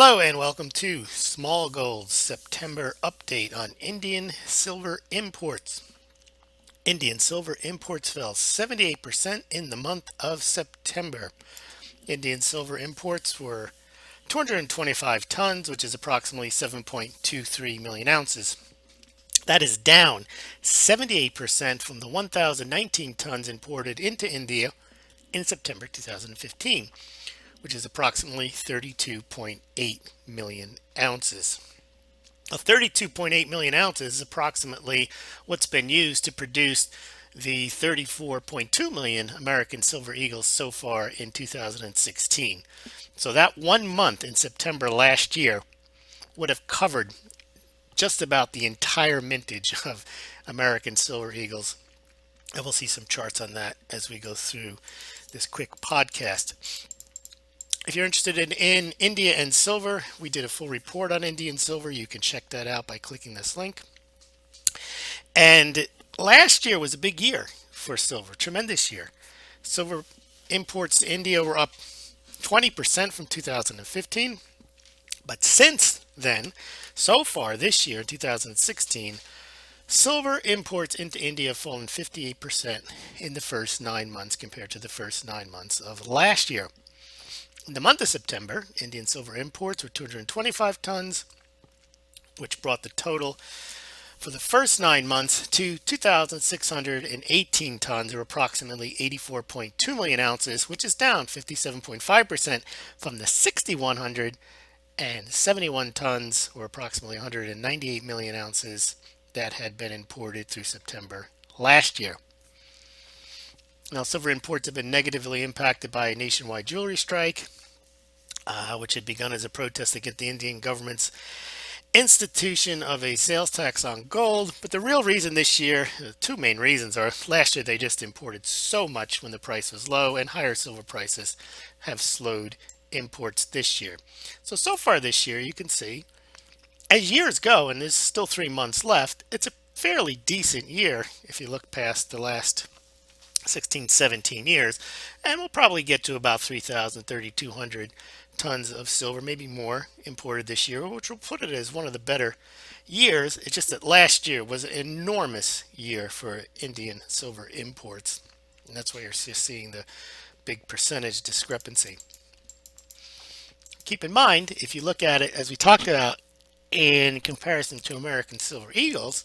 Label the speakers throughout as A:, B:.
A: Hello and welcome to Smaulgld's September update on Indian silver imports. Indian silver imports fell 78% in the month of September. Indian silver imports were 225 tons, which is approximately 7.23 million ounces. That is down 78% from the 1,019 tons imported into India in September 2015, which is approximately 32.8 million ounces. 32.8 million ounces is approximately what's been used to produce the 34.2 million American Silver Eagles so far in 2016. So that 1 month in September last year would have covered just about the entire mintage of American Silver Eagles. And we'll see some charts on that as we go through this quick podcast. If you're interested in India and silver, we did a full report on Indian silver. You can check that out by clicking this link. And last year was a big year for silver, tremendous year. Silver imports to India were up 20% from 2015. But since then, so far this year, 2016, silver imports into India have fallen 58% in the first 9 months compared to the first 9 months of last year. In the month of September, Indian silver imports were 225 tons, which brought the total for the first 9 months to 2,618 tons, or approximately 84.2 million ounces, which is down 57.5% from the 6,171 tons, or approximately 198 million ounces, that had been imported through September last year. Now, silver imports have been negatively impacted by a nationwide jewelry strike, which had begun as a protest against the Indian government's institution of a sales tax on gold. But the real reason this year, the two main reasons are last year they just imported so much when the price was low, and higher silver prices have slowed imports this year. So far this year, you can see, as years go, and there's still 3 months left, it's a fairly decent year if you look past the last 16, 17 years, and we'll probably get to about 3,200 tons of silver, maybe more, imported this year, which will put it as one of the better years. It's just that last year was an enormous year for Indian silver imports, and that's why you're just seeing the big percentage discrepancy. Keep in mind, if you look at it as we talked about in comparison to American Silver Eagles,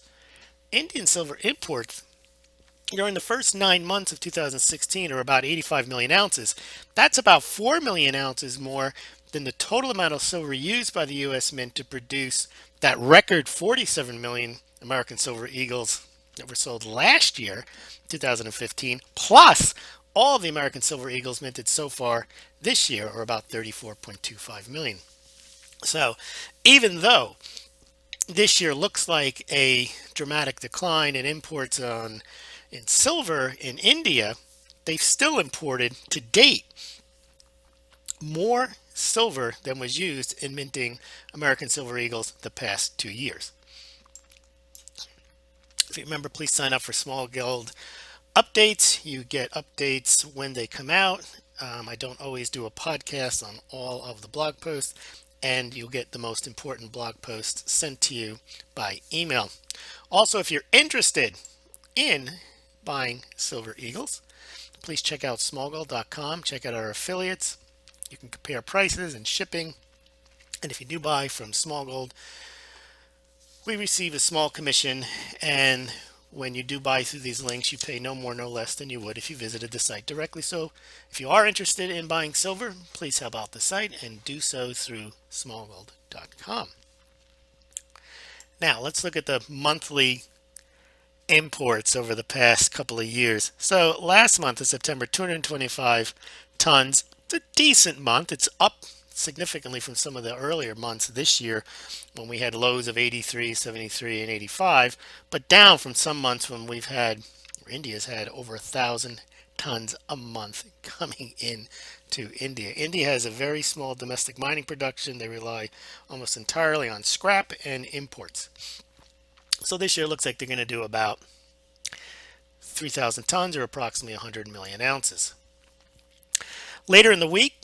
A: Indian silver imports during the first 9 months of 2016 are about 85 million ounces. That's about 4 million ounces more than the total amount of silver used by the U.S. Mint to produce that record 47 million American Silver Eagles that were sold last year, 2015, plus all of the American Silver Eagles minted so far this year, are about 34.25 million. So even though this year looks like a dramatic decline in imports in silver in India, they've still imported to date more silver than was used in minting American Silver Eagles the past 2 years. If you remember, please sign up for Smaulgld updates. You get updates when they come out. I don't always do a podcast on all of the blog posts, and you'll get the most important blog posts sent to you by email. Also, if you're interested in buying Silver Eagles, please check out Smaulgld.com. Check out our affiliates. You can compare prices and shipping. And if you do buy from Smaulgld, we receive a small commission. And when you do buy through these links, you pay no more, no less than you would if you visited the site directly. So if you are interested in buying silver, please help out the site and do so through Smaulgld.com. Now let's look at the monthly imports over the past couple of years. So last month of September, 225 tons. It's a decent month. It's up significantly from some of the earlier months this year when we had lows of 83, 73, and 85, but down from some months when we've had, or India's had, over 1,000 tons a month coming in to India. India has a very small domestic mining production. They rely almost entirely on scrap and imports. So this year looks like they're going to do about 3,000 tons, or approximately 100 million ounces. Later in the week,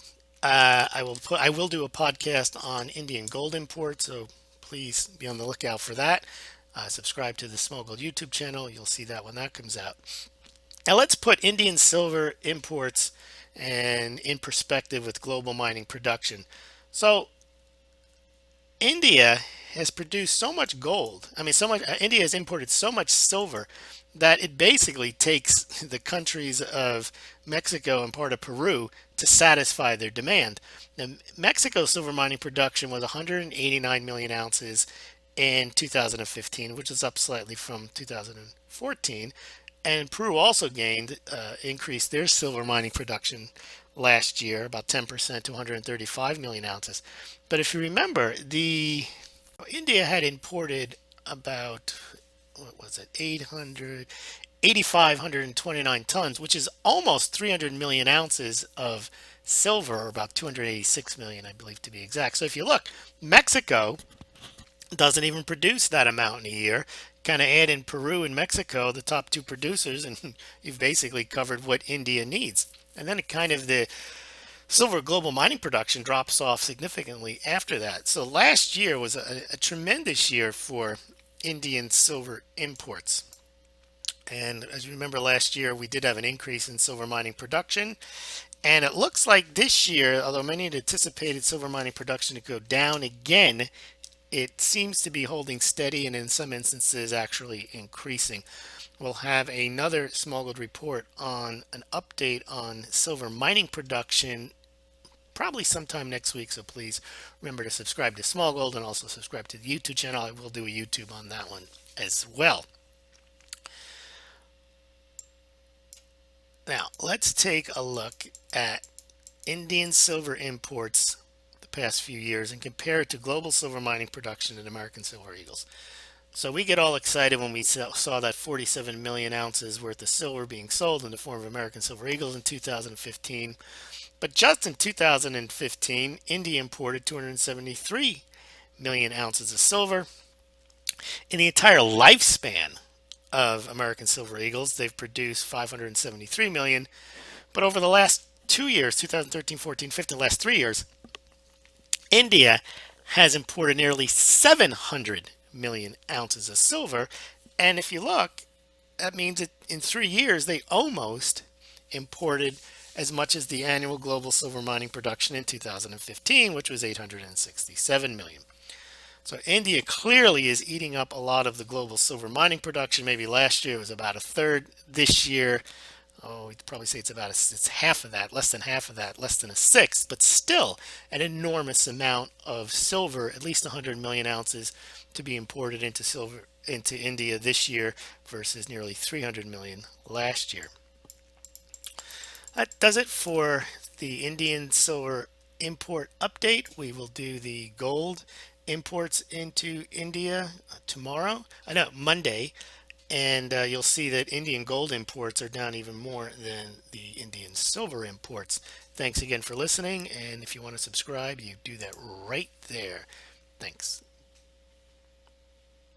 A: I will do a podcast on Indian gold import, so please be on the lookout for that. Subscribe to the Smaulgld YouTube channel. You'll see that when that comes out. Now let's put Indian silver imports and in perspective with global mining production. So India has produced so much gold. I mean, so much. India has imported so much silver that it basically takes the countries of Mexico and part of Peru to satisfy their demand. Now, Mexico's silver mining production was 189 million ounces in 2015, which is up slightly from 2014. And Peru also increased their silver mining production last year about 10% to 135 million ounces. But if you remember, the India had imported about, what was it, 8,529 tons, which is almost 300 million ounces of silver, or about 286 million, I believe, to be exact. So if you look, Mexico doesn't even produce that amount in a year. Kind of add in Peru and Mexico, the top two producers, and you've basically covered what India needs. And then the silver global mining production drops off significantly after that. So last year was a tremendous year for Indian silver imports. And as you remember, last year we did have an increase in silver mining production. And it looks like this year, although many had anticipated silver mining production to go down again, it seems to be holding steady and in some instances actually increasing. We'll have another Smaulgld report on an update on silver mining production probably sometime next week, so please remember to subscribe to Smaulgld and also subscribe to the YouTube channel. I will do a YouTube on that one as well. Now let's take a look at Indian silver imports the past few years and compare it to global silver mining production and American Silver Eagles. So we get all excited when we saw that 47 million ounces worth of silver being sold in the form of American Silver Eagles in 2015. But just in 2015, India imported 273 million ounces of silver. In the entire lifespan of American Silver Eagles, they've produced 573 million. But over the last 2 years, 2013, 14, 15, the last 3 years, India has imported nearly 700 million ounces of silver. And if you look, that means that in 3 years, they almost imported as much as the annual global silver mining production in 2015, which was 867 million. So India clearly is eating up a lot of the global silver mining production. Maybe last year it was about a third. This year, we'd probably say it's half of that, less than half of that, less than a sixth, but still an enormous amount of silver, at least 100 million ounces to be imported into India this year versus nearly 300 million last year. That does it for the Indian silver import update. We will do the gold imports into India Monday, and you'll see that Indian gold imports are down even more than the Indian silver imports. Thanks again for listening, and if you want to subscribe, you do that right there. Thanks.